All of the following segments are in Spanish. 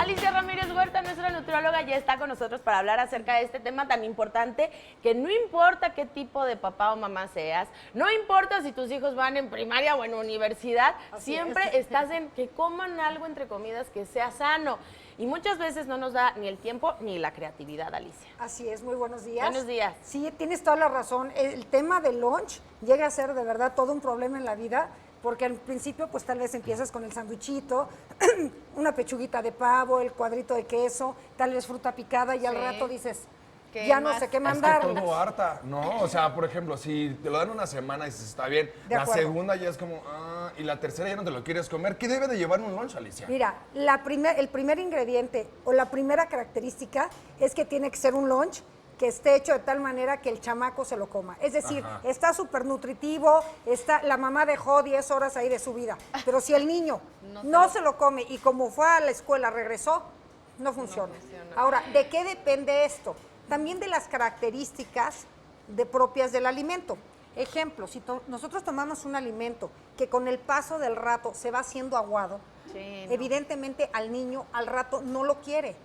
Alicia Ramírez Huerta, nuestra nutrióloga, ya está con nosotros para hablar acerca de este tema tan importante, que no importa qué tipo de papá o mamá seas, no importa si tus hijos van en primaria o en universidad, siempre estás en que coman algo entre comidas que sea sano. Y muchas veces no nos da ni el tiempo ni la creatividad, Alicia. Así es, muy buenos días. Buenos días. Sí, tienes toda la razón. El tema del lunch llega a ser de verdad todo un problema en la vida, porque al principio pues tal vez empiezas con el sándwichito, una pechuguita de pavo, el cuadrito de queso, tal vez fruta picada y al rato dices, ya no sé qué mandar. Es que todo harta, ¿no? O sea, por ejemplo, si te lo dan una semana y dices, está bien, la segunda ya es como, y la tercera ya no te lo quieres comer. ¿Qué debe de llevar un lunch, Alicia? Mira, el primer ingrediente o la primera característica es que tiene que ser un lunch que esté hecho de tal manera que el chamaco se lo coma. Es decir, está súper nutritivo, la mamá dejó 10 horas ahí de su vida, pero si el niño no se lo come y como fue a la escuela regresó, no funciona. Ahora, ¿de qué depende esto? También de las características propias del alimento. Ejemplo, si nosotros tomamos un alimento que con el paso del rato se va haciendo aguado, evidentemente al niño al rato no lo quiere.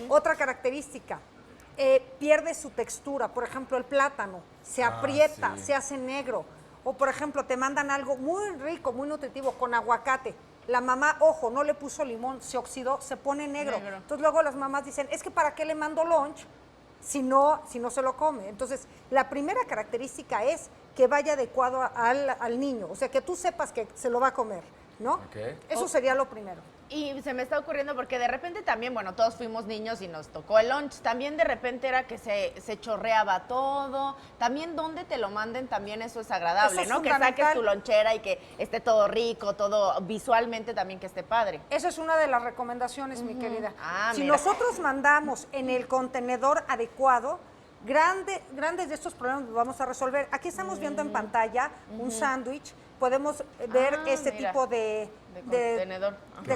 Otra característica, pierde su textura. Por ejemplo, el plátano se aprieta, se hace negro. O por ejemplo, te mandan algo muy rico, muy nutritivo con aguacate. La mamá, ojo, no le puso limón, se oxidó, se pone negro. Entonces luego las mamás dicen, es que ¿para qué le mando lunch si no se lo come? Entonces, la primera característica es que vaya adecuado al niño, o sea, que tú sepas que se lo va a comer, ¿no? Eso sería lo primero. Y se me está ocurriendo porque de repente también, bueno, todos fuimos niños y nos tocó el lunch, también de repente era que se chorreaba todo, también donde te lo manden también eso es agradable, ¿no? Que saques tu lonchera y que esté todo rico, todo visualmente también que esté padre. Esa es una de las recomendaciones, mi querida. Si nosotros mandamos en el contenedor adecuado, grandes de estos problemas los vamos a resolver. Aquí estamos viendo en pantalla un sándwich, podemos ver este tipo de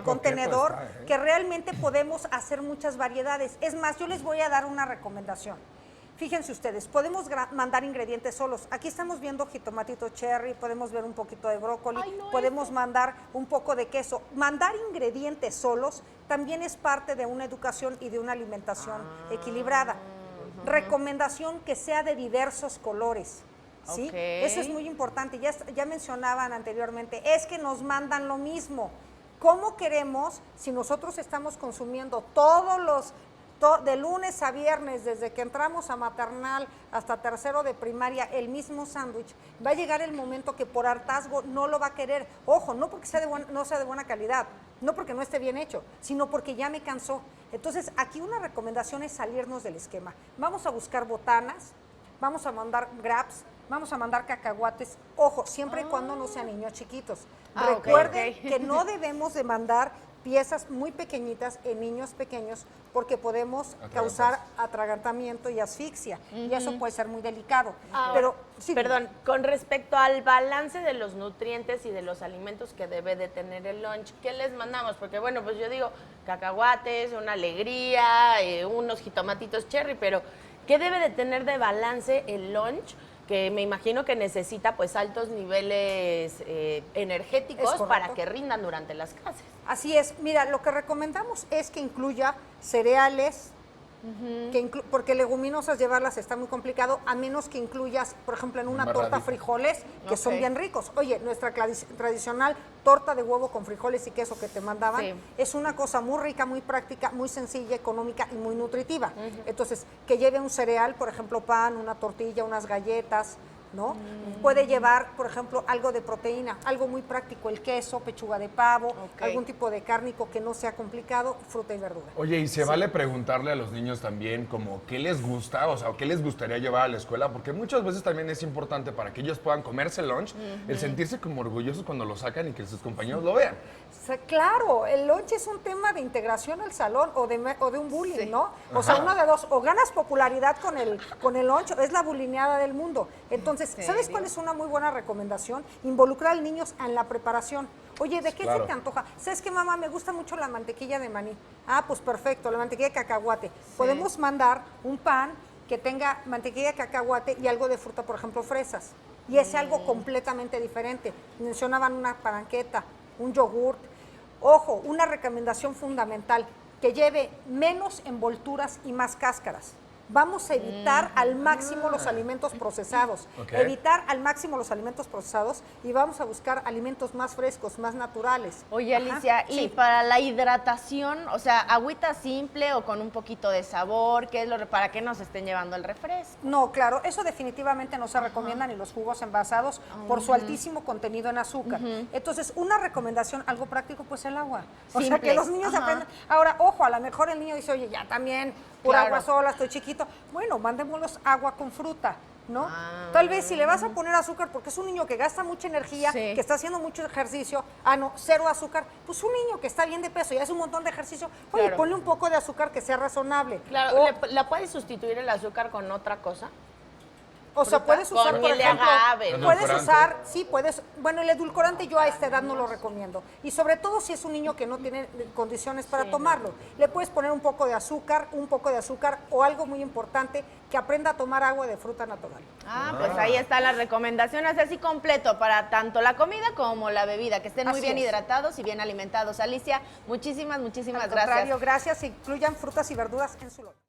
contenedor que realmente podemos hacer muchas variedades. Es más, yo les voy a dar una recomendación. Fíjense ustedes, podemos mandar ingredientes solos. Aquí estamos viendo jitomatito cherry, podemos ver un poquito de brócoli, podemos mandar un poco de queso. Mandar ingredientes solos también es parte de una educación y de una alimentación equilibrada. Recomendación que sea de diversos colores. ¿Sí? Eso es muy importante. Ya mencionaban anteriormente, es que nos mandan lo mismo. ¿Cómo queremos, si nosotros estamos consumiendo de lunes a viernes, desde que entramos a maternal hasta tercero de primaria, el mismo sándwich, va a llegar el momento que por hartazgo no lo va a querer? Ojo, no porque no sea de buena calidad, no porque no esté bien hecho, sino porque ya me cansó. Entonces, aquí una recomendación es salirnos del esquema. Vamos a buscar botanas, vamos a mandar grabs, vamos a mandar cacahuates, ojo, siempre y cuando no sean niños chiquitos. Recuerden que no debemos de mandar piezas muy pequeñitas en niños pequeños porque podemos causar atragantamiento y asfixia, y eso puede ser muy delicado. Pero perdón, con respecto al balance de los nutrientes y de los alimentos que debe de tener el lunch, ¿qué les mandamos? Porque bueno, pues yo digo cacahuates, una alegría, unos jitomatitos cherry, pero ¿qué debe de tener de balance el lunch? Que me imagino que necesita pues altos niveles energéticos para que rindan durante las clases. Así es. Mira, lo que recomendamos es que incluya cereales, porque leguminosas llevarlas está muy complicado, a menos que incluyas, por ejemplo, en una torta frijoles, que son bien ricos. Oye, nuestra tradicional torta de huevo con frijoles y queso que te mandaban, es una cosa muy rica, muy práctica, muy sencilla, económica y muy nutritiva. Entonces, que lleve un cereal, por ejemplo, pan, una tortilla, unas galletas, ¿no? Puede llevar, por ejemplo, algo de proteína, algo muy práctico, el queso, pechuga de pavo, algún tipo de cárnico que no sea complicado, fruta y verdura. Oye, y se vale preguntarle a los niños también como qué les gusta, o sea, qué les gustaría llevar a la escuela, porque muchas veces también es importante para que ellos puedan comerse el lunch, el sentirse como orgullosos cuando lo sacan y que sus compañeros lo vean. Claro, el lunch es un tema de integración al salón o de un bullying, ¿no? O sea, uno de dos, o ganas popularidad con el lunch, es la bulineada del mundo. Entonces, ¿sabes cuál es una muy buena recomendación? Involucrar al niño en la preparación. Oye, ¿de qué se te antoja? ¿Sabes qué, mamá? Me gusta mucho la mantequilla de maní. Ah, pues perfecto, la mantequilla de cacahuate. Podemos mandar un pan que tenga mantequilla de cacahuate y algo de fruta, por ejemplo, fresas. Y es algo completamente diferente. Mencionaban una palanqueta, un yogurt. Ojo, una recomendación fundamental. que lleve menos envolturas y más cáscaras. Vamos a evitar al máximo los alimentos procesados, evitar al máximo los alimentos procesados y vamos a buscar alimentos más frescos, más naturales. Oye, Alicia, y sí. para la hidratación, o sea, agüita simple o con un poquito de sabor, ¿qué es para que nos estén llevando el refresco? No, claro, eso definitivamente no se recomienda ni los jugos envasados por su altísimo contenido en azúcar. Entonces, una recomendación, algo práctico, pues el agua. O sea, Simple. que los niños aprendan. Ahora, ojo, a lo mejor el niño dice, oye, ya también, pura Claro. agua sola, estoy chiquito. Bueno, mandémoslos agua con fruta, ¿no? Tal vez si le vas a poner azúcar, porque es un niño que gasta mucha energía, Sí. que está haciendo mucho ejercicio, no, cero azúcar, pues un niño que está bien de peso y hace un montón de ejercicio, oye, Claro. ponle un poco de azúcar que sea razonable. Claro, O- ¿la puedes sustituir el azúcar con otra cosa? O sea, fruta, puedes usar, con por miel de ejemplo, agave, ¿no? puedes Edulcorante. usar, sí, puedes, bueno, el edulcorante yo a esta edad no lo recomiendo. Y sobre todo si es un niño que no tiene condiciones para tomarlo. Le puedes poner un poco de azúcar o algo muy importante, que aprenda a tomar agua de fruta natural. Pues ahí están las recomendaciones, así completo para tanto la comida como la bebida, que estén muy Así bien es. hidratados y bien alimentados. Alicia, muchísimas Al gracias. contrario, gracias, incluyan frutas y verduras en su lote.